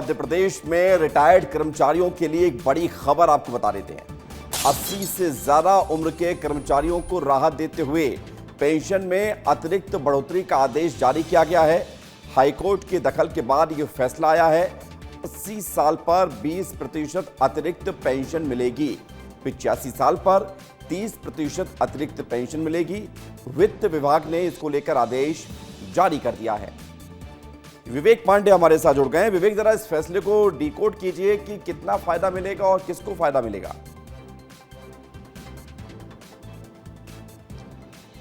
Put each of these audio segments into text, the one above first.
मध्य प्रदेश में रिटायर्ड कर्मचारियों के लिए एक बड़ी खबर आपको बता देते हैं। 80 से ज्यादा उम्र के कर्मचारियों को राहत देते हुए पेंशन में अतिरिक्त बढ़ोतरी का आदेश जारी किया गया है। हाईकोर्ट के दखल के बाद यह फैसला आया है। 80 साल पर 20% अतिरिक्त पेंशन मिलेगी, 85 साल पर 30% अतिरिक्त पेंशन मिलेगी। वित्त विभाग ने इसको लेकर आदेश जारी कर दिया है। विवेक पांडे हमारे साथ जुड़ गए हैं। विवेक, जरा इस फैसले को डिकोड कीजिए कि कितना फायदा मिलेगा और किसको फायदा मिलेगा।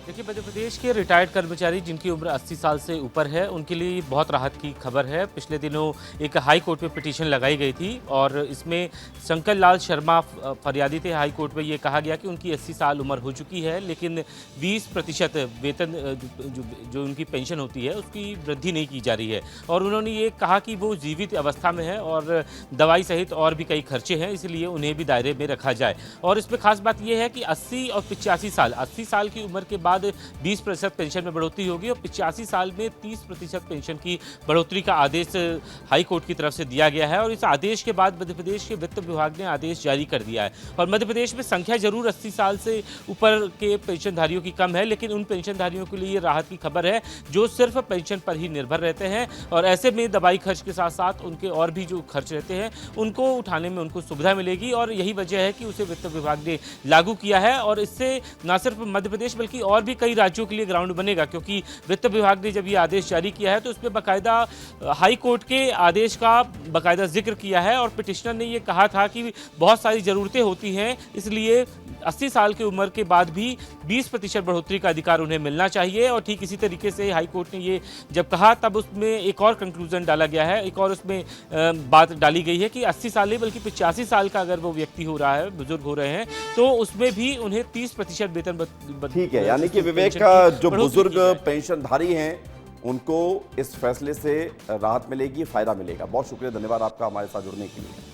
देखिए, मध्य प्रदेश के रिटायर्ड कर्मचारी जिनकी उम्र 80 साल से ऊपर है, उनके लिए बहुत राहत की खबर है। पिछले दिनों एक हाई कोर्ट में पिटीशन लगाई गई थी और इसमें शंकर लाल शर्मा फरियादी थे। हाई कोर्ट में ये कहा गया कि उनकी 80 साल उम्र हो चुकी है, लेकिन 20% वेतन जो उनकी पेंशन होती है उसकी वृद्धि नहीं की जा रही है। और उन्होंने ये कहा कि वो जीवित अवस्था में है और दवाई सहित और भी कई खर्चे हैं, इसलिए उन्हें भी दायरे में रखा जाए। और इसमें खास बात यह है कि 80 और 85 साल, 80 साल की उम्र के बाद 20% पेंशन में बढ़ोतरी होगी और 85 साल में 30% पेंशन की बढ़ोतरी का आदेश हाई कोर्ट की तरफ से दिया गया है। और इस आदेश के बाद मध्य प्रदेश के वित्त विभाग ने आदेश जारी कर दिया है। और मध्य प्रदेश में संख्या जरूर 80 साल से ऊपर के पेंशनधारियों की कम है, लेकिन उन पेंशनधारियों के लिए ये राहत की खबर है जो सिर्फ पेंशन पर ही निर्भर रहते हैं। और ऐसे में दवाई खर्च के साथ साथ उनके और भी जो खर्च रहते हैं उनको उठाने में उनको सुविधा मिलेगी। और यही वजह है कि उसे वित्त विभाग ने लागू किया है। और इससे न सिर्फ मध्य प्रदेश बल्कि और भी कई राज्यों के लिए ग्राउंड बनेगा, क्योंकि वित्त विभाग ने जब ये आदेश जारी किया है तो उसमें बाकायदा हाई कोर्ट के आदेश का बाकायदा जिक्र किया है। और पिटिशनर ने ये कहा था कि बहुत सारी ज़रूरतें होती हैं, इसलिए 80 साल की उम्र के बाद भी 20% बढ़ोतरी का अधिकार उन्हें मिलना चाहिए। और ठीक इसी तरीके से हाई कोर्ट ने ये जब कहा तब उसमें एक और कंक्लूजन डाला गया है, एक और उसमें बात डाली गई है कि 80 साल नहीं बल्कि 85 साल का अगर वो व्यक्ति हो रहा है, बुजुर्ग हो रहे हैं, तो उसमें भी उन्हें 30% वेतन। ठीक है, यानी कि विवेक का जो बुजुर्ग पेंशनधारी हैं उनको इस फैसले से राहत मिलेगी, फायदा मिलेगा। बहुत शुक्रिया, धन्यवाद आपका हमारे साथ जुड़ने के लिए।